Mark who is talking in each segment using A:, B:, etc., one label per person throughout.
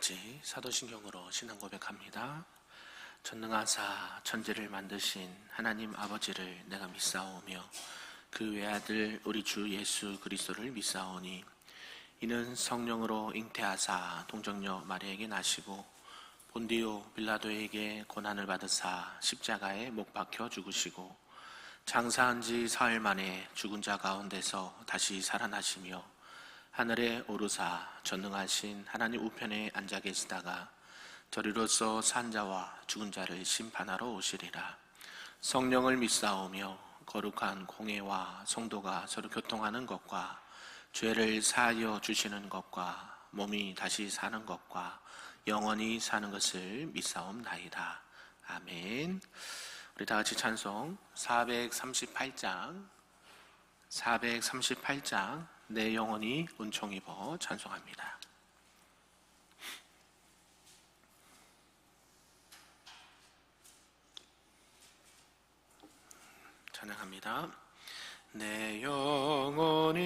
A: 같이 사도신경으로 신앙 고백합니다. 전능하사 천지를 만드신 하나님 아버지를 내가 믿사오며 그 외아들 우리 주 예수 그리스도를 믿사오니 이는 성령으로 잉태하사 동정녀 마리아에게 나시고 본디오 빌라도에게 고난을 받으사 십자가에 못 박혀 죽으시고 장사한 지 사흘 만에 죽은 자 가운데서 다시 살아나시며 하늘에 오르사 전능하신 하나님 우편에 앉아 계시다가 저리로서 산 자와 죽은 자를 심판하러 오시리라. 성령을 믿사오며 거룩한 공회와 성도가 서로 교통하는 것과 죄를 사하여 주시는 것과 몸이 다시 사는 것과 영원히 사는 것을 믿사옵나이다. 아멘. 우리 다 같이 찬송 438장 내 영혼이 은총 입어 찬송합니다. 찬양합니다. 내 영혼이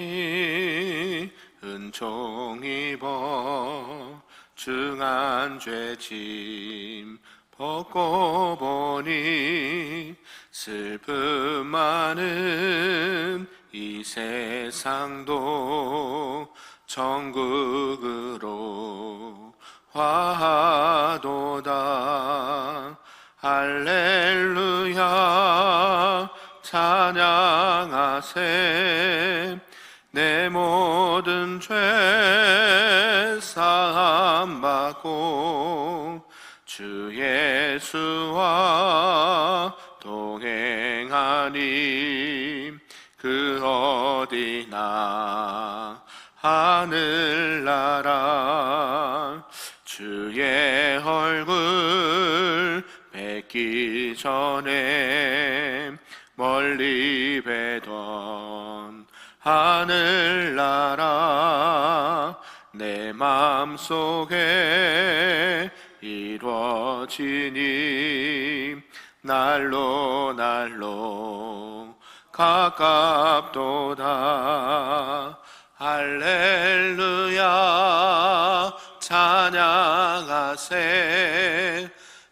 A: 은총 입어 중한 죄짐 벗고 보니 슬픔 많은 이 세상도 천국으로 화하도다. 할렐루야 찬양하세. 내 모든 죄 사함 받고 주 예수와 동행하니 그 어디나 하늘나라. 주의 얼굴 뵙기 전에 멀리 뵈던 하늘나라. 내 마음속에 이루어지니 날로 가깝도다. 할렐루야 찬양하세.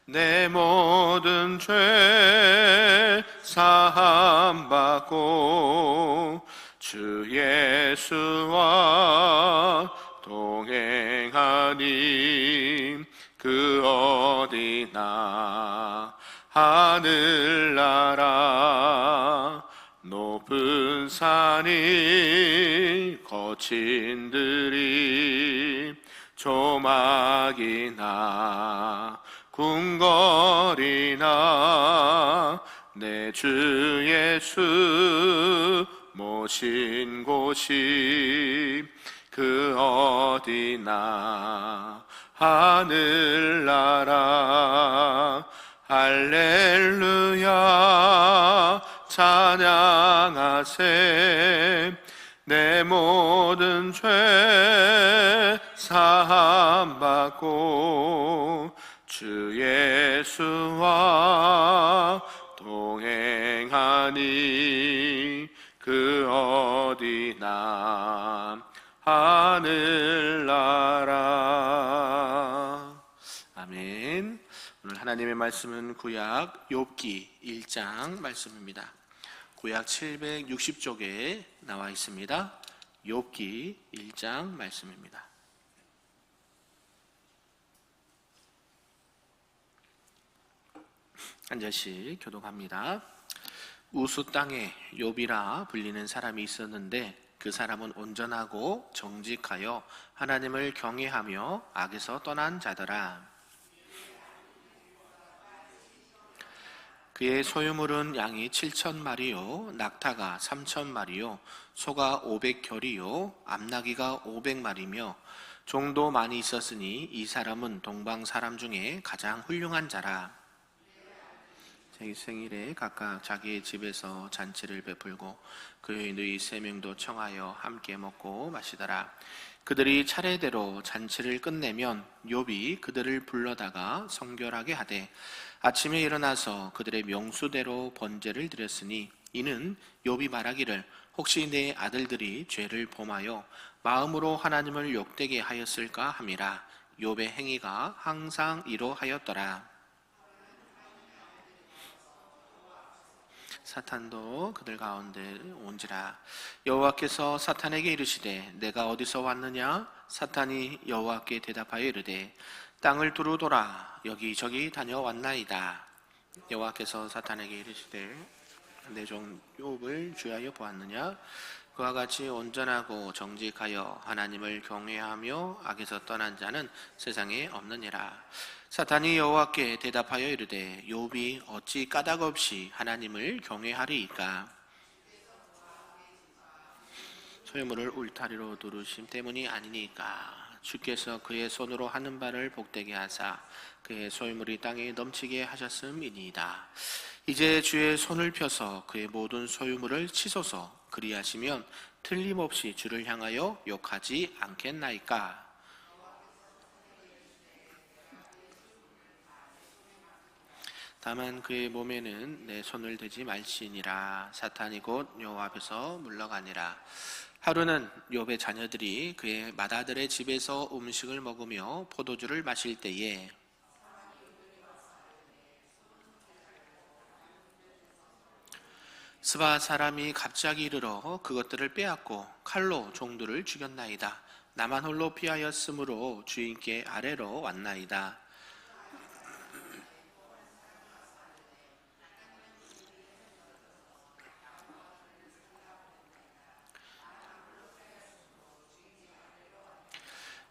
A: 내 모든 죄 사함 받고 주 예수와 동행하니 그 어디나 하늘나라. 높은 산이 거친 들이 조막이나 궁궐이나 내 주 예수 모신 곳이 그 어디나 하늘나라. 할렐루야 찬양하세. 내 모든 죄 사함 받고 주 예수와 동행하니 그 어디나 하늘나라. 아멘. 오늘 하나님의 말씀은 구약 욥기 1장 말씀입니다. 구약 760쪽에 나와 있습니다. 욥기 1장 말씀입니다. 한 절씩 교독합니다. 우수 땅에 욥이라 불리는 사람이 있었는데 그 사람은 온전하고 정직하여 하나님을 경외하며 악에서 떠난 자더라. 그의 소유물은 양이 7,000마리요 낙타가 3,000마리요 소가 500결이요 암나귀가 500마리며 종도 많이 있었으니 이 사람은 동방 사람 중에 가장 훌륭한 자라. 자기 생일에 각각 자기의 집에서 잔치를 베풀고 그의 누이 3명도 청하여 함께 먹고 마시더라. 그들이 차례대로 잔치를 끝내면 욥이 그들을 불러다가 성결하게 하되 아침에 일어나서 그들의 명수대로 번제를 드렸으니 이는 욥이 말하기를 혹시 내 아들들이 죄를 범하여 마음으로 하나님을 욕되게 하였을까 함이라. 욥의 행위가 항상 이로하였더라. 사탄도 그들 가운데 온지라. 여호와께서 사탄에게 이르시되 내가 어디서 왔느냐? 사탄이 여호와께 대답하여 이르되 땅을 두루 돌아 여기저기 다녀왔나이다. 여호와께서 사탄에게 이르시되 내 종 욥을 주하여 보았느냐? 그와 같이 온전하고 정직하여 하나님을 경외하며 악에서 떠난 자는 세상에 없느니라. 사탄이 여호와께 대답하여 이르되 욥이 어찌 까닭없이 하나님을 경외하리이까? 소유물을 울타리로 두르심 때문이 아니니까. 주께서 그의 손으로 하는 바를 복되게 하사 그의 소유물이 땅에 넘치게 하셨음이니이다. 이제 주의 손을 펴서 그의 모든 소유물을 치소서. 그리하시면 틀림없이 주를 향하여 욕하지 않겠나이까? 다만 그의 몸에는 내 손을 대지 말지니라. 사탄이 곧 여호와 앞에서 물러가니라. 하루는 욥의 자녀들이 그의 맏아들의 집에서 음식을 먹으며 포도주를 마실 때에 스바 사람이 갑자기 이르러 그것들을 빼앗고 칼로 종들을 죽였나이다. 나만 홀로 피하였으므로 주인께 아래로 왔나이다.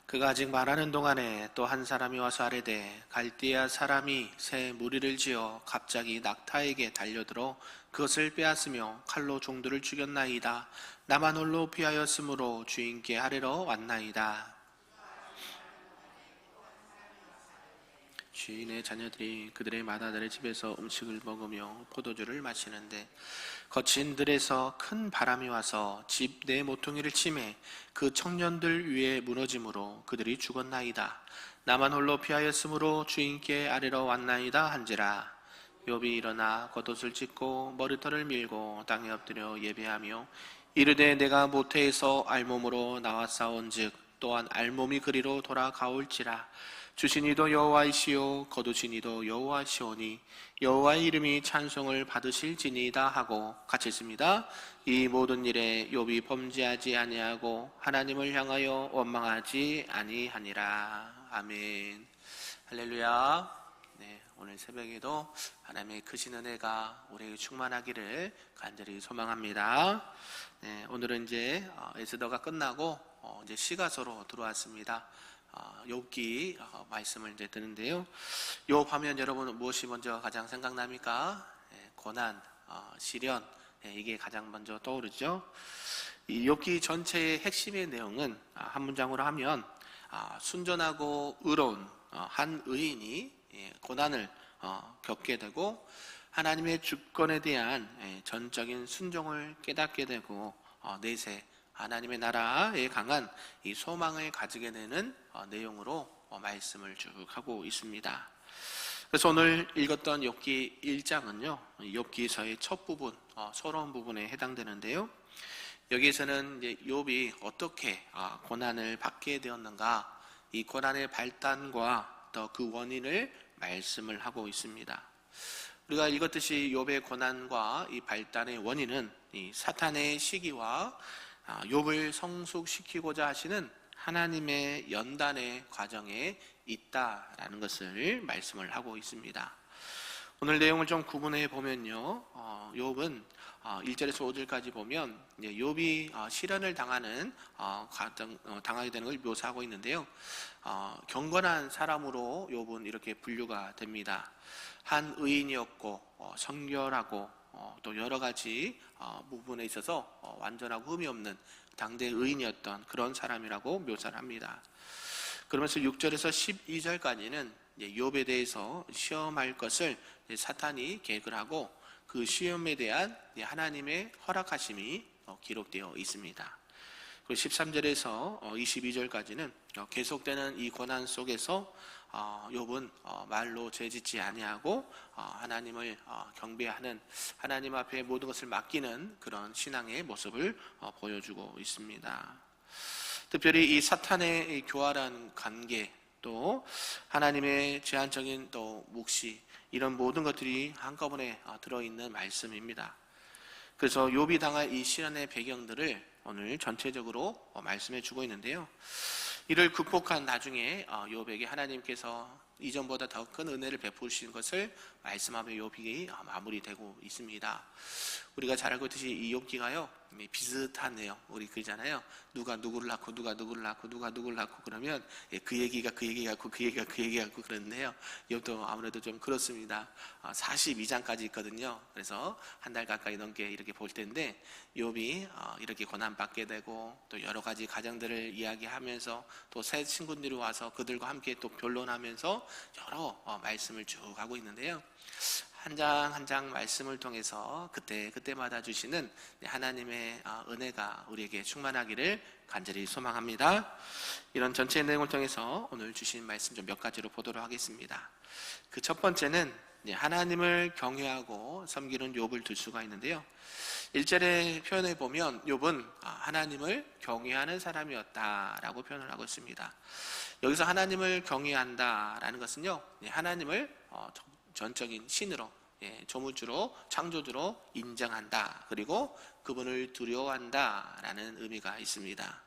A: 그가 아직 말하는 동안에 또 한 사람이 와서 아뢰되 갈대아 사람이 새 무리를 지어 갑자기 낙타에게 달려들어 그것을 빼앗으며 칼로 종들을 죽였나이다. 나만 홀로 피하였으므로 주인께 아뢰러 왔나이다. 주인의 자녀들이 그들의 맏아들의 집에서 음식을 먹으며 포도주를 마시는데 거친 들에서 큰 바람이 와서 집 내 모퉁이를 치매 그 청년들 위에 무너짐으로 그들이 죽었나이다. 나만 홀로 피하였으므로 주인께 아뢰러 왔나이다 한지라. 욥이 일어나 겉옷을 찢고 머리털을 밀고 땅에 엎드려 예배하며 이르되 내가 모태에서 알몸으로 나왔사온즉 또한 알몸이 그리로 돌아가올지라. 주신 이도 여호와이시오 거두신 이도 여호와시오니 여호와의 이름이 찬송을 받으실지니이다 하고 같이 있습니다. 이 모든 일에 욥이 범죄하지 아니하고 하나님을 향하여 원망하지 아니하니라. 아멘. 할렐루야. 네, 오늘 새벽에도 하나님의 크신 은혜가 우리에게 충만하기를 간절히 소망합니다. 네, 오늘은 이제 에스더가 끝나고 이제 시가서로 들어왔습니다. 욥기 말씀을 이제 듣는데요. 욥 하면 여러분 무엇이 먼저 가장 생각납니까? 고난, 시련, 이게 가장 먼저 떠오르죠. 이 욥기 전체의 핵심의 내용은 한 문장으로 하면 순전하고 의로운 한 의인이 고난을 겪게 되고 하나님의 주권에 대한 전적인 순종을 깨닫게 되고 내세 하나님의 나라에 강한 이 소망을 가지게 되는 내용으로 말씀을 쭉 하고 있습니다. 그래서 오늘 읽었던 욥기 1장은요, 욥기서의 첫 부분, 서러운 부분에 해당되는데요. 여기에서는 이제 욥이 어떻게 고난을 받게 되었는가, 이 고난의 발단과 또 그 원인을 말씀을 하고 있습니다. 우리가 읽었듯이 욥의 고난과 이 발단의 원인은 이 사탄의 시기와 욥을 성숙시키고자 하시는 하나님의 연단의 과정에 있다라는 것을 말씀을 하고 있습니다. 오늘 내용을 좀 구분해 보면요, 욥은 1절에서 5절까지 보면 욥이 시련을 당하는 당하게 되는 걸 묘사하고 있는데요. 경건한 사람으로 욥은 이렇게 분류가 됩니다. 한 의인이었고 성결하고 또 여러 가지 부분에 있어서 완전하고 흠이 없는 당대 의인이었던 그런 사람이라고 묘사를 합니다. 그러면서 6절에서 12절까지는 욥에 대해서 시험할 것을 사탄이 계획을 하고 그 시험에 대한 하나님의 허락하심이 기록되어 있습니다. 그리고 13절에서 22절까지는 계속되는 이 고난 속에서 욥은 말로 죄짓지 아니하고 하나님을 경배하는, 하나님 앞에 모든 것을 맡기는 그런 신앙의 모습을 보여주고 있습니다. 특별히 이 사탄의 교활한 관계, 또 하나님의 제한적인 또 묵시, 이런 모든 것들이 한꺼번에 들어있는 말씀입니다. 그래서 욥이 당할 이 시련의 배경들을 오늘 전체적으로 말씀해 주고 있는데요. 이를 극복한 나중에 욥에게 하나님께서 이전보다 더 큰 은혜를 베푸신 것을 말씀하며 욥이 마무리되고 있습니다. 우리가 잘 알고 있듯이 이 욥기가요 비슷하네요. 우리 그러잖아요. 누가 누구를 낳고 누가 누구를 낳고 누가 누구를 낳고 그러면 그 얘기가 그 얘기 같고 그 얘기가 그 얘기 같고 그러는데요. 욥도 아무래도 좀 그렇습니다. 42장까지 있거든요. 그래서 한 달 가까이 넘게 이렇게 볼 텐데 욥이 이렇게 고난받게 되고 또 여러 가지 가정들을 이야기하면서 또 새 친구들이 와서 그들과 함께 또 변론하면서 여러 말씀을 쭉 하고 있는데요. 한 장 한 장 말씀을 통해서 그때마다 주시는 하나님의 은혜가 우리에게 충만하기를 간절히 소망합니다. 이런 전체 내용을 통해서 오늘 주신 말씀 좀 몇 가지로 보도록 하겠습니다. 그 첫 번째는 하나님을 경외하고 섬기는 욥을 들 수가 있는데요. 1절에 표현해 보면 욥은 하나님을 경외하는 사람이었다라고 표현을 하고 있습니다. 여기서 하나님을 경외한다라는 것은요, 하나님을 전적인 신으로, 조물주로, 창조주로 인정한다. 그리고 그분을 두려워한다라는 의미가 있습니다.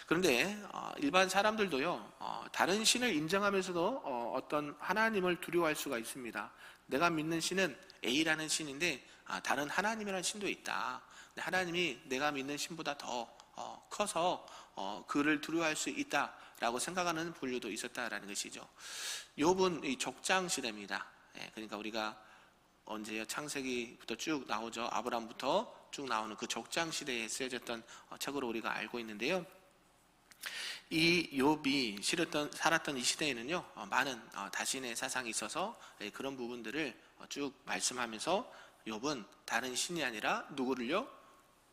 A: 그런데 일반 사람들도요, 다른 신을 인정하면서도 어떤 하나님을 두려워할 수가 있습니다. 내가 믿는 신은 A라는 신인데 다른 하나님이라는 신도 있다. 하나님이 내가 믿는 신보다 더 커서 그를 두려워할 수 있다라고 생각하는 분류도 있었다라는 것이죠. 욥은 이 족장 시대입니다. 그러니까 우리가 언제요? 창세기부터 쭉 나오죠. 아브라함부터 쭉 나오는 그 족장 시대에 쓰여졌던 책으로 우리가 알고 있는데요. 이 욥이 살았던 이 시대에는요, 많은 다신의 사상이 있어서 그런 부분들을 쭉 말씀하면서 욥은 다른 신이 아니라 누구를요?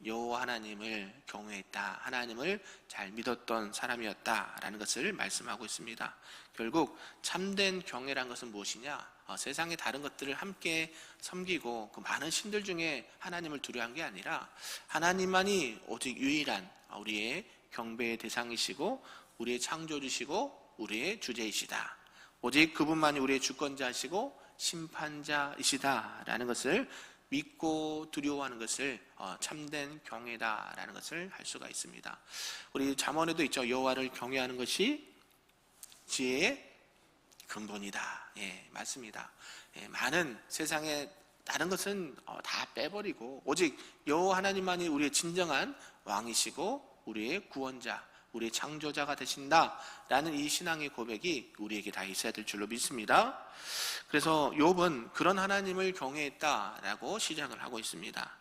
A: 여호와 하나님을 경외했다. 하나님을 잘 믿었던 사람이었다라는 것을 말씀하고 있습니다. 결국 참된 경외란 것은 무엇이냐? 세상의 다른 것들을 함께 섬기고 그 많은 신들 중에 하나님을 두려워한 게 아니라 하나님만이 오직 유일한 우리의 경배의 대상이시고 우리의 창조주시고 우리의 주제이시다. 오직 그분만이 우리의 주권자이시고 심판자이시다라는 것을 믿고 두려워하는 것을 참된 경외다라는 것을 할 수가 있습니다. 우리 잠언에도 있죠. 여호와를 경외하는 것이 지혜의 근본이다. 맞습니다. 많은 세상에 다른 것은 다 빼버리고 오직 여호와 하나님만이 우리의 진정한 왕이시고 우리의 구원자, 우리의 창조자가 되신다라는 이 신앙의 고백이 우리에게 다 있어야 될 줄로 믿습니다. 그래서 욥은 그런 하나님을 경외했다라고 시작을 하고 있습니다.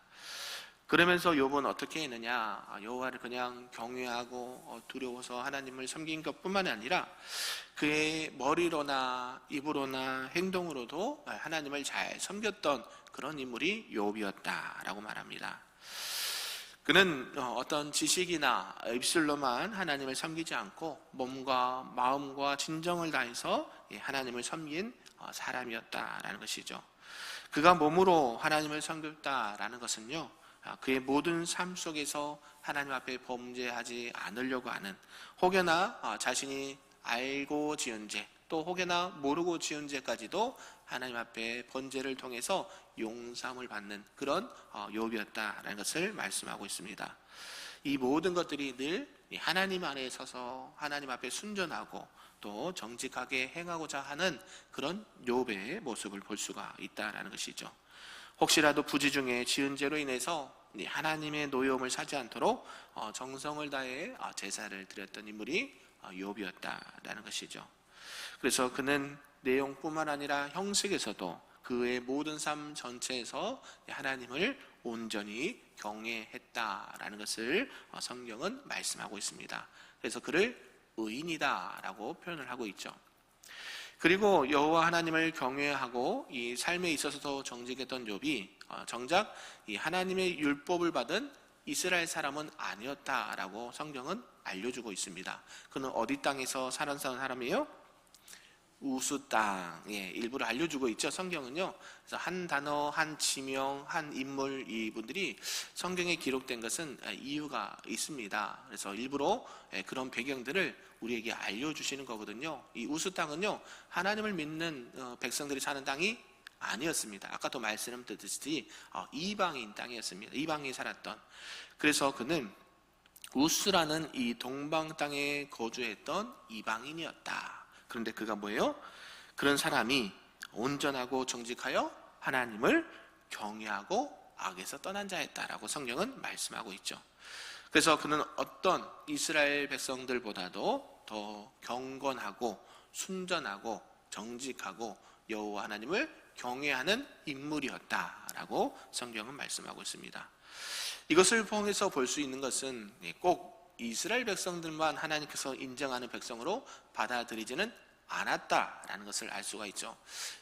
A: 그러면서 욥은 어떻게 했느냐? 여호와를 그냥 경외하고 두려워서 하나님을 섬긴 것뿐만 아니라 그의 머리로나 입으로나 행동으로도 하나님을 잘 섬겼던 그런 인물이 욥이었다라고 말합니다. 그는 어떤 지식이나 입술로만 하나님을 섬기지 않고 몸과 마음과 진정을 다해서 하나님을 섬긴 사람이었다라는 것이죠. 그가 몸으로 하나님을 섬겼다라는 것은요, 그의 모든 삶 속에서 하나님 앞에 범죄하지 않으려고 하는, 혹여나 자신이 알고 지은 죄, 또 혹여나 모르고 지은 죄까지도 하나님 앞에 번제를 통해서 용서함을 받는 그런 욥이었다라는 것을 말씀하고 있습니다. 이 모든 것들이 늘 하나님 안에 서서 하나님 앞에 순전하고 또 정직하게 행하고자 하는 그런 욥의 모습을 볼 수가 있다라는 것이죠. 혹시라도 부지 중에 지은 죄로 인해서 하나님의 노여움을 사지 않도록 정성을 다해 제사를 드렸던 인물이 욥이었다라는 것이죠. 그래서 그는 내용뿐만 아니라 형식에서도 그의 모든 삶 전체에서 하나님을 온전히 경외했다라는 것을 성경은 말씀하고 있습니다. 그래서 그를 의인이다라고 표현을 하고 있죠. 그리고 여호와 하나님을 경외하고 이 삶에 있어서도 정직했던 욥이 정작 이 하나님의 율법을 받은 이스라엘 사람은 아니었다라고 성경은 알려주고 있습니다. 그는 어디 땅에서 살았던 사람이에요? 우수 땅, 일부러 알려주고 있죠. 성경은요. 그래서 한 단어, 한 지명, 한 인물, 이분들이 성경에 기록된 것은 이유가 있습니다. 그래서 일부러 그런 배경들을 우리에게 알려주시는 거거든요. 이 우수 땅은요, 하나님을 믿는 백성들이 사는 땅이 아니었습니다. 아까도 말씀드렸듯이 이방인 땅이었습니다. 이방인이 살았던. 그래서 그는 우스라는 이 동방 땅에 거주했던 이방인이었다. 그런데 그가 뭐예요? 그런 사람이 온전하고 정직하여 하나님을 경외하고 악에서 떠난 자였다라고 성경은 말씀하고 있죠. 그래서 그는 어떤 이스라엘 백성들보다도 더 경건하고 순전하고 정직하고 여호와 하나님을 경외하는 인물이었다라고 성경은 말씀하고 있습니다. 이것을 통해서 볼 수 있는 것은 꼭 이스라엘 백성들만 하나님께서 인정하는 백성으로 받아들이지는 않았다라는 것을 알 수가 있죠.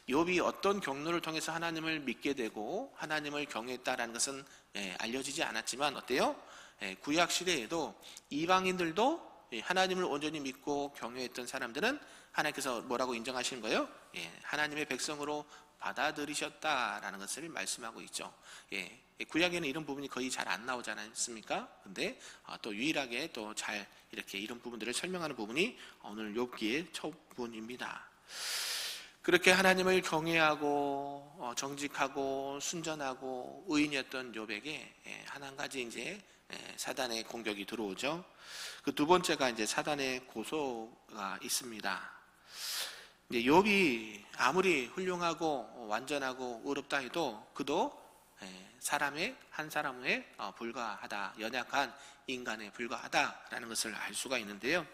A: 욥이 어떤 경로를 통해서 하나님을 믿게 되고 하나님을 경외했다라는 것은 알려지지 않았지만 어때요? 구약 시대에도 이방인들도 하나님을 온전히 믿고 경외했던 사람들은 하나님께서 뭐라고 인정하시는 거예요? 하나님의 백성으로 받아들이셨다라는 것을 말씀하고 있죠. 구약에는 이런 부분이 거의 잘 안 나오지 않습니까? 근데 또 유일하게 또 잘 이렇게 이런 부분들을 설명하는 부분이 오늘 욥기의 첫 부분입니다. 그렇게 하나님을 경외하고 정직하고 순전하고 의인이었던 욥에게 한 가지 이제 사단의 공격이 들어오죠. 그 두 번째가 이제 사단의 고소가 있습니다. 욥이 아무리 훌륭하고 완전하고 의롭다 해도 그도 사람의 한 사람에 불과하다, 연약한 인간에 불과하다라는 것을 알 수가 있는데요.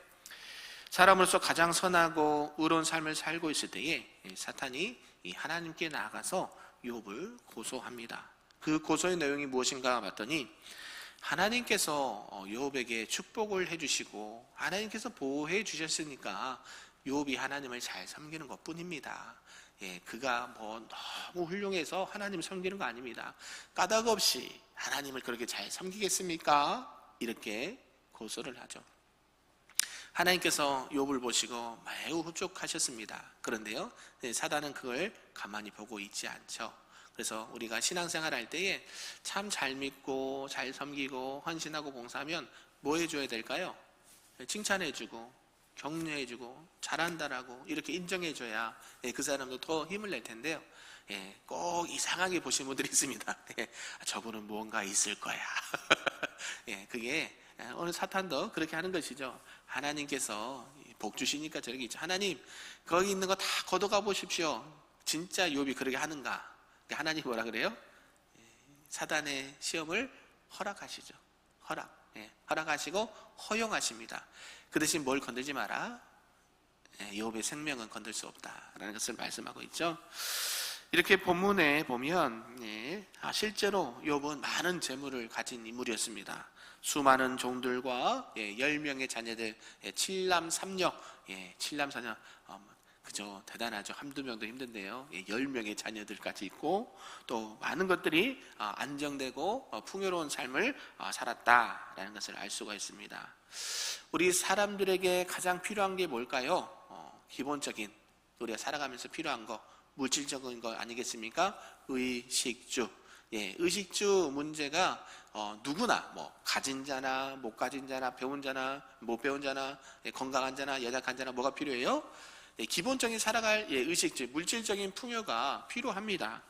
A: 사람으로서 가장 선하고 의로운 삶을 살고 있을 때에 사탄이 하나님께 나아가서 욥을 고소합니다. 그 고소의 내용이 무엇인가 봤더니 하나님께서 욥에게 축복을 해주시고 하나님께서 보호해 주셨으니까 욥이 하나님을 잘 섬기는 것뿐입니다. 그가 뭐 너무 훌륭해서 하나님을 섬기는 거 아닙니다. 까닭 없이 하나님을 그렇게 잘 섬기겠습니까? 이렇게 고소를 하죠. 하나님께서 욥을 보시고 매우 흡족하셨습니다. 그런데요, 사단은 그걸 가만히 보고 있지 않죠. 그래서 우리가 신앙생활 할 때에 참 잘 믿고 잘 섬기고 헌신하고 봉사하면 뭐 해줘야 될까요? 칭찬해주고 격려해주고 잘한다라고 이렇게 인정해줘야 그 사람도 더 힘을 낼 텐데요. 꼭 이상하게 보시는 분들이 있습니다. 저분은 무언가 있을 거야. 그게 오늘 사탄도 그렇게 하는 것이죠. 하나님께서 복 주시니까 저렇게 있죠. 하나님 거기 있는 거 다 걷어가 보십시오. 진짜 욥이 그렇게 하는가? 하나님 뭐라 그래요? 사단의 시험을 허락하시죠. 허락하시고 허용하십니다. 그 대신 뭘 건들지 마라? 욥의 생명은 건들 수 없다라는 것을 말씀하고 있죠. 이렇게 본문에 보면 실제로 욥은 많은 재물을 가진 인물이었습니다. 수많은 종들과 10명의 자녀들, 7남 3녀, 7남 4녀, 그죠? 대단하죠. 한두 명도 힘든데요. 10명의 자녀들까지 있고 또 많은 것들이 안정되고 풍요로운 삶을 살았다라는 것을 알 수가 있습니다. 우리 사람들에게 가장 필요한 게 뭘까요? 기본적인 우리가 살아가면서 필요한 거, 물질적인 거 아니겠습니까? 의식주. 의식주 문제가 누구나 뭐 가진 자나 못 가진 자나 배운 자나 못 배운 자나 건강한 자나 연약한 자나 뭐가 필요해요? 기본적인 살아갈 의식주, 물질적인 풍요가 필요합니다.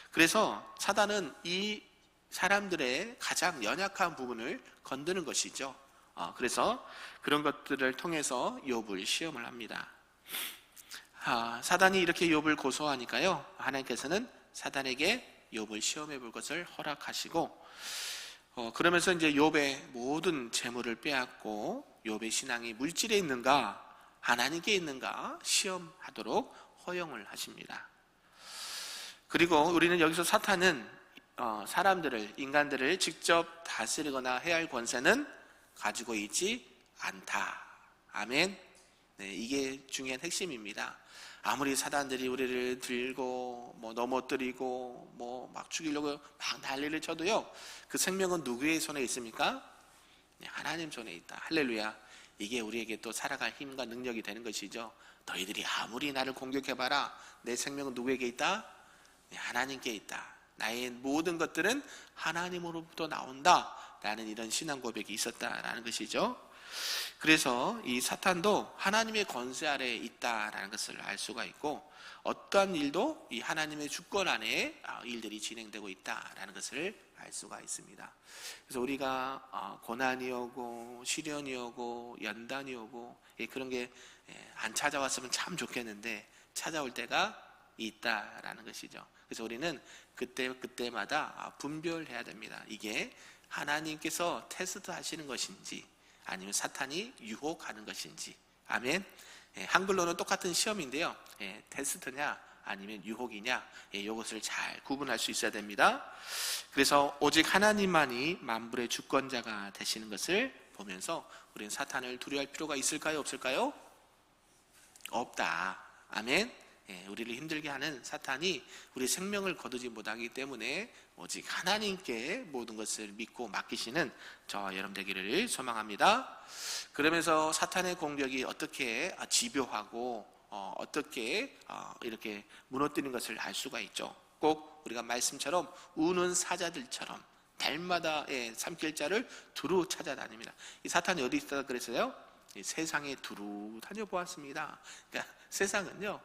A: 그래서 사단은 이 사람들의 가장 연약한 부분을 건드는 것이죠. 그래서 그런 것들을 통해서 욥을 시험을 합니다. 사단이 이렇게 욥을 고소하니까요, 하나님께서는 사단에게 욥을 시험해 볼 것을 허락하시고 그러면서 이제 욥의 모든 재물을 빼앗고 욥의 신앙이 물질에 있는가 하나님께 있는가 시험하도록 허용을 하십니다. 그리고 우리는 여기서 사탄은 사람들을, 인간들을 직접 다스리거나 해야 할 권세는 가지고 있지 않다. 아멘. 이게 중요한 핵심입니다. 아무리 사단들이 우리를 들고 넘어뜨리고 막 죽이려고 막 난리를 쳐도요, 그 생명은 누구의 손에 있습니까? 하나님 손에 있다. 할렐루야. 이게 우리에게 또 살아갈 힘과 능력이 되는 것이죠. 너희들이 아무리 나를 공격해봐라, 내 생명은 누구에게 있다? 하나님께 있다. 나의 모든 것들은 하나님으로부터 나온다 라는 이런 신앙 고백이 있었다라는 것이죠. 그래서 이 사탄도 하나님의 권세 아래에 있다라는 것을 알 수가 있고, 어떠한 일도 이 하나님의 주권 안에 일들이 진행되고 있다라는 것을 알 수가 있습니다. 그래서 우리가 고난이 오고 시련이 오고 연단이 오고 그런 게 안 찾아왔으면 참 좋겠는데 찾아올 때가 있다라는 것이죠. 그래서 우리는 그때마다 분별해야 됩니다. 이게 하나님께서 테스트 하시는 것인지 아니면 사탄이 유혹하는 것인지. 아멘. 한글로는 똑같은 시험인데요, 테스트냐 아니면 유혹이냐, 이것을 잘 구분할 수 있어야 됩니다. 그래서 오직 하나님만이 만물의 주권자가 되시는 것을 보면서 우리는 사탄을 두려워할 필요가 있을까요, 없을까요? 없다. 아멘. 우리를 힘들게 하는 사탄이 우리 생명을 거두지 못하기 때문에 오직 하나님께 모든 것을 믿고 맡기시는 저와 여러분 되기를 소망합니다. 그러면서 사탄의 공격이 어떻게 집요하고 어떻게 이렇게 무너뜨리는 것을 알 수가 있죠. 꼭 우리가 말씀처럼 우는 사자들처럼 달마다 삼킬 자를 두루 찾아다닙니다. 이 사탄이 어디 있다 그랬어요? 세상에 두루 다녀보았습니다. 그러니까 세상은요,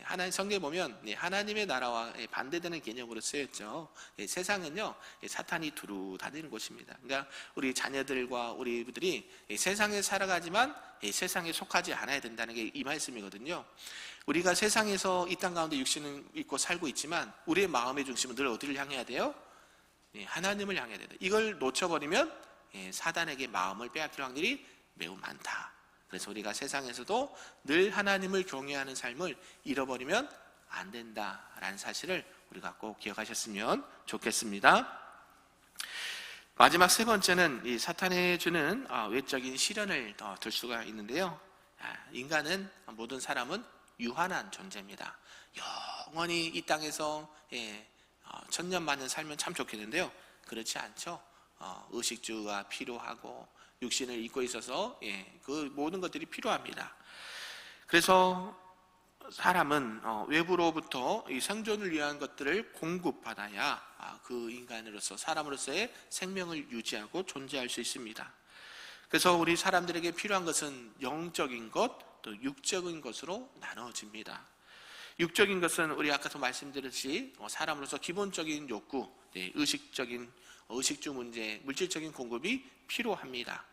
A: 하나님 성경에 보면 하나님의 나라와 반대되는 개념으로 쓰였죠. 세상은요, 사탄이 두루 다니는 곳입니다. 그러니까 우리 자녀들과 우리들이 세상에 살아가지만 세상에 속하지 않아야 된다는 게 이 말씀이거든요. 우리가 세상에서 이 땅 가운데 육신을 입고 살고 있지만 우리의 마음의 중심은 늘 어디를 향해야 돼요? 하나님을 향해야 된다. 이걸 놓쳐버리면 사단에게 마음을 빼앗길 확률이 매우 많다. 그래서 우리가 세상에서도 늘 하나님을 경외하는 삶을 잃어버리면 안 된다라는 사실을 우리가 꼭 기억하셨으면 좋겠습니다. 마지막 세 번째는 이 사탄이 주는 외적인 시련을 더 들 수가 있는데요. 인간은, 모든 사람은 유한한 존재입니다. 영원히 이 땅에서 천년 만년 살면 참 좋겠는데요, 그렇지 않죠. 의식주가 필요하고 육신을 입고 있어서 그 모든 것들이 필요합니다. 그래서 사람은 외부로부터 이 생존을 위한 것들을 공급받아야 그 인간으로서, 사람으로서의 생명을 유지하고 존재할 수 있습니다. 그래서 우리 사람들에게 필요한 것은 영적인 것, 또 육적인 것으로 나눠집니다. 육적인 것은 우리 아까도 말씀드렸듯이 사람으로서 기본적인 욕구, 의식주 문제, 물질적인 공급이 필요합니다.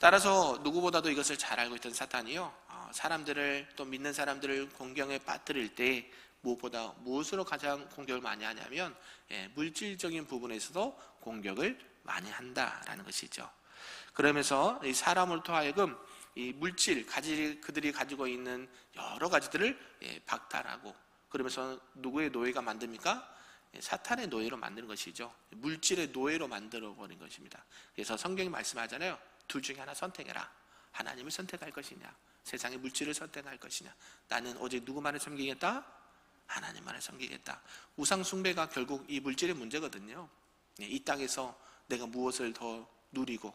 A: 따라서 누구보다도 이것을 잘 알고 있던 사탄이요, 사람들을, 또 믿는 사람들을 공경에 빠뜨릴 때 무엇보다 무엇으로 가장 공격을 많이 하냐면 물질적인 부분에서도 공격을 많이 한다라는 것이죠. 그러면서 이 사람으로부터 하여금 이 물질, 그들이 가지고 있는 여러 가지들을 박탈하고, 그러면서 누구의 노예가 만듭니까? 사탄의 노예로 만드는 것이죠. 물질의 노예로 만들어버린 것입니다. 그래서 성경이 말씀하잖아요. 둘 중에 하나 선택해라. 하나님을 선택할 것이냐, 세상의 물질을 선택할 것이냐. 나는 오직 누구만을 섬기겠다? 하나님만을 섬기겠다. 우상 숭배가 결국 이 물질의 문제거든요. 이 땅에서 내가 무엇을 더 누리고,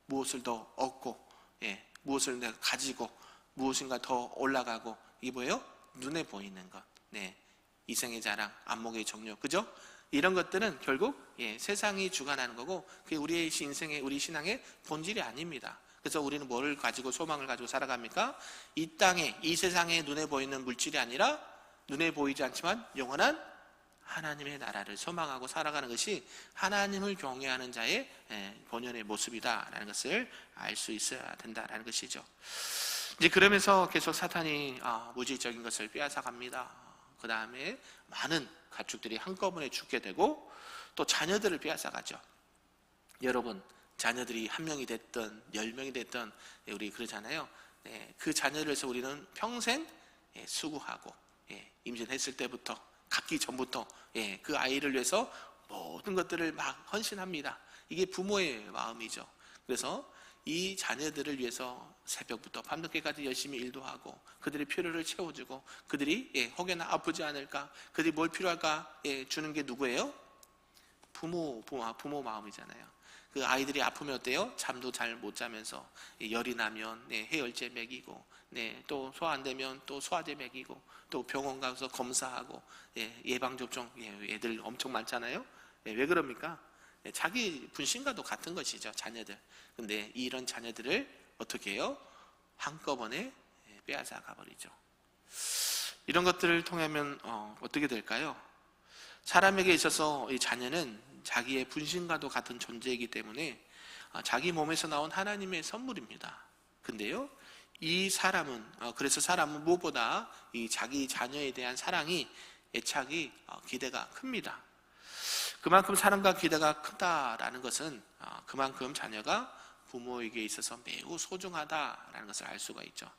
A: 무엇을 더 얻고, 무엇을 내가 가지고, 무엇인가 더 올라가고, 이게 뭐예요? 눈에 보이는 것. 이생의 자랑, 안목의 정욕, 그죠? 이런 것들은 결국 세상이 주관하는 거고, 그게 우리의 인생의, 우리 신앙의 본질이 아닙니다. 그래서 우리는 뭐를 가지고, 소망을 가지고 살아갑니까? 이 땅에, 이 세상에 눈에 보이는 물질이 아니라 눈에 보이지 않지만 영원한 하나님의 나라를 소망하고 살아가는 것이 하나님을 경외하는 자의 본연의 모습이다라는 것을 알 수 있어야 된다라는 것이죠. 이제 그러면서 계속 사탄이 물질적인 것을 빼앗아 갑니다. 그 다음에 많은 가축들이 한꺼번에 죽게 되고, 또 자녀들을 빼앗아 가죠. 여러분, 자녀들이 1명이 됐든 10명이 됐든 우리 그러잖아요. 그 자녀를 위해서 우리는 평생 수고하고, 임신했을 때부터, 갖기 전부터 그 아이를 위해서 모든 것들을 막 헌신합니다. 이게 부모의 마음이죠. 그래서 이 자녀들을 위해서 새벽부터 밤늦게까지 열심히 일도 하고, 그들의 필요를 채워주고, 그들이 혹여나 아프지 않을까, 그들이 뭘 필요할까 주는 게 누구예요? 부모 마음이잖아요. 그 아이들이 아프면 어때요? 잠도 잘 못 자면서 열이 나면 해열제 먹이고, 또 소화 안 되면 또 소화제 먹이고, 또 병원 가서 검사하고, 예방접종 애들 엄청 많잖아요. 왜 그럽니까? 자기 분신과도 같은 것이죠, 자녀들. 근데 이런 자녀들을 어떻게 해요? 한꺼번에 빼앗아 가버리죠. 이런 것들을 통하면 어떻게 될까요? 사람에게 있어서 이 자녀는 자기의 분신과도 같은 존재이기 때문에 자기 몸에서 나온 하나님의 선물입니다. 근데요, 이 사람은 그래서 사람은 무엇보다 이 자기 자녀에 대한 사랑이, 애착이, 기대가 큽니다. 그만큼 사랑과 기대가 크다라는 것은 그만큼 자녀가 부모에게 있어서 매우 소중하다라는 것을 알 수가 있죠.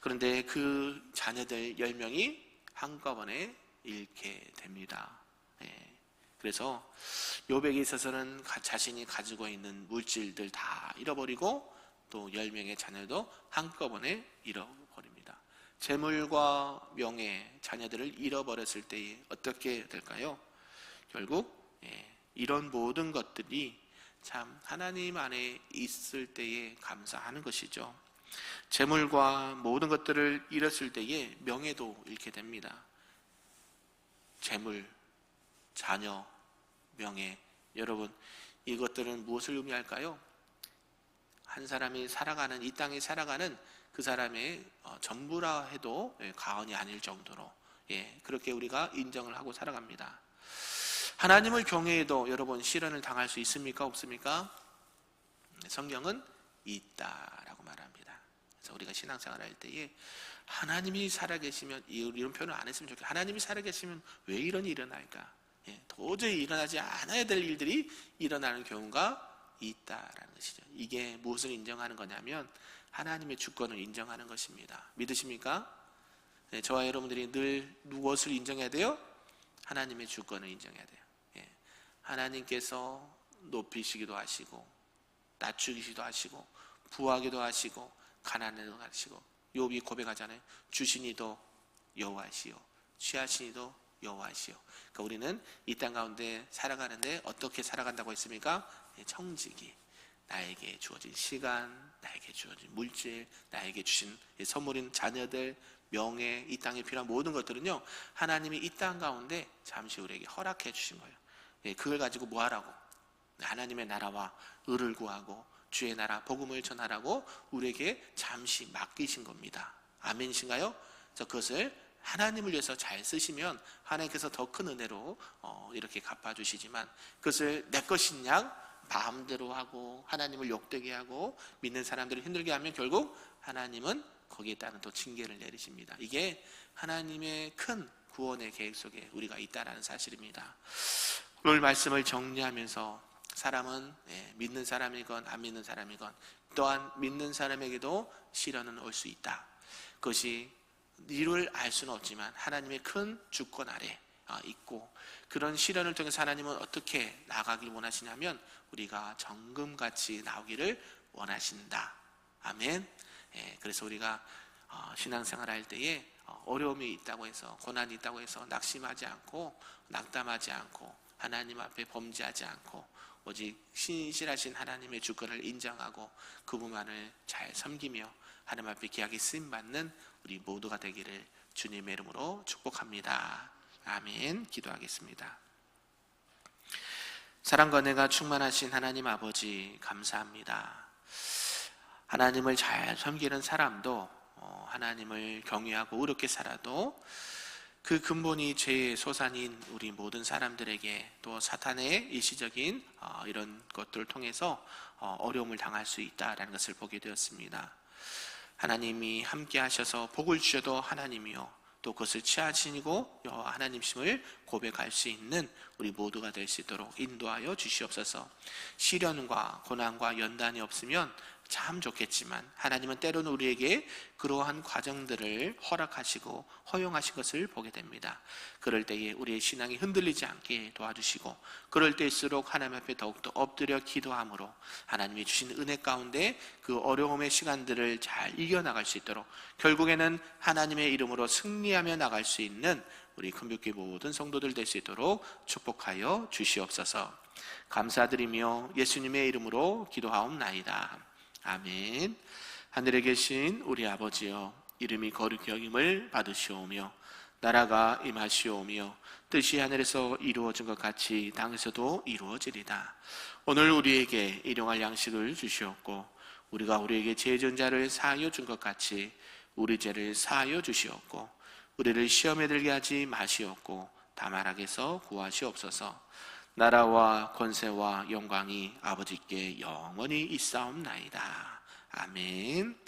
A: 그런데 그 자녀들 10명이 한꺼번에 잃게 됩니다. 그래서 욥에게 있어서는 자신이 가지고 있는 물질들 다 잃어버리고, 또 10명의 자녀도 한꺼번에 잃어버립니다. 재물과 명예, 자녀들을 잃어버렸을 때 어떻게 될까요? 결국 이런 모든 것들이 참 하나님 안에 있을 때에 감사하는 것이죠. 재물과 모든 것들을 잃었을 때에 명예도 잃게 됩니다. 재물, 자녀, 명예, 여러분, 이것들은 무엇을 의미할까요? 한 사람이 살아가는, 이 땅에 살아가는 그 사람의 전부라 해도 과언이 아닐 정도로 그렇게 우리가 인정을 하고 살아갑니다. 하나님을 경외해도 여러분 시련을 당할 수 있습니까? 없습니까? 성경은 있다라고 말합니다. 그래서 우리가 신앙생활 할 때에 하나님이 살아계시면, 이런 표현을 안 했으면 좋겠어요. 하나님이 살아계시면 왜 이런 일이 일어날까? 도저히 일어나지 않아야 될 일들이 일어나는 경우가 있다라는 것이죠. 이게 무엇을 인정하는 거냐면 하나님의 주권을 인정하는 것입니다. 믿으십니까? 저와 여러분들이 늘 무엇을 인정해야 돼요? 하나님의 주권을 인정해야 돼요. 하나님께서 높이시기도 하시고, 낮추기도 하시고, 부하기도 하시고, 가난해도 하시고, 욥이 고백하잖아요. 주시니도 여호와시요, 취하시니도 여호와시요. 그러니까 우리는 이 땅 가운데 살아가는데 어떻게 살아간다고 했습니까? 청지기, 나에게 주어진 시간, 나에게 주어진 물질, 나에게 주신 선물인 자녀들, 명예, 이 땅에 필요한 모든 것들은요, 하나님이 이 땅 가운데 잠시 우리에게 허락해 주신 거예요. 그걸 가지고 뭐 하라고? 하나님의 나라와 의를 구하고 주의 나라, 복음을 전하라고 우리에게 잠시 맡기신 겁니다. 아멘이신가요? 그래서 그것을 하나님을 위해서 잘 쓰시면 하나님께서 더 큰 은혜로 이렇게 갚아주시지만, 그것을 내 것인 양 마음대로 하고 하나님을 욕되게 하고 믿는 사람들을 힘들게 하면 결국 하나님은 거기에 따른 또 징계를 내리십니다. 이게 하나님의 큰 구원의 계획 속에 우리가 있다라는 사실입니다. 오늘 말씀을 정리하면서 사람은 믿는 사람이건 안 믿는 사람이건, 또한 믿는 사람에게도 시련은 올 수 있다. 그것이 이를 알 수는 없지만 하나님의 큰 주권 아래 있고, 그런 시련을 통해서 하나님은 어떻게 나가길 원하시냐면 우리가 정금같이 나오기를 원하신다. 아멘. 그래서 우리가 신앙생활 할 때에 어려움이 있다고 해서, 고난이 있다고 해서 낙심하지 않고 낙담하지 않고 하나님 앞에 범죄하지 않고 오직 신실하신 하나님의 주권을 인정하고 그분만을 잘 섬기며 하나님 앞에 귀하게 쓰임받는 우리 모두가 되기를 주님의 이름으로 축복합니다. 아멘. 기도하겠습니다. 사랑과 은혜가 충만하신 하나님 아버지, 감사합니다. 하나님을 잘 섬기는 사람도 하나님을 경외하고 의롭게 살아도 그 근본이 죄의 소산인 우리 모든 사람들에게, 또 사탄의 일시적인 이런 것들을 통해서 어려움을 당할 수 있다라는 것을 보게 되었습니다. 하나님이 함께 하셔서 복을 주셔도 하나님이요, 또 그것을 취하시고 하나님심을 고백할 수 있는 우리 모두가 될 수 있도록 인도하여 주시옵소서. 시련과 고난과 연단이 없으면 참 좋겠지만 하나님은 때로는 우리에게 그러한 과정들을 허락하시고 허용하신 것을 보게 됩니다. 그럴 때에 우리의 신앙이 흔들리지 않게 도와주시고, 그럴 때일수록 하나님 앞에 더욱더 엎드려 기도함으로 하나님이 주신 은혜 가운데 그 어려움의 시간들을 잘 이겨나갈 수 있도록, 결국에는 하나님의 이름으로 승리하며 나갈 수 있는 우리 큰빛교회 모든 성도들 될 수 있도록 축복하여 주시옵소서. 감사드리며 예수님의 이름으로 기도하옵나이다. 아멘. 하늘에 계신 우리 아버지여, 이름이 거룩히 여김을 받으시오며 나라가 임하시오며 뜻이 하늘에서 이루어진 것 같이 땅에서도 이루어지리다. 오늘 우리에게 일용할 양식을 주시옵고, 우리가 우리에게 죄 지은 자를 사하여 준 것 같이 우리 죄를 사하여 주시옵고, 우리를 시험에 들게 하지 마시옵고 다만 악에서 구하시옵소서. 나라와 권세와 영광이 아버지께 영원히 있사옵나이다. 아멘.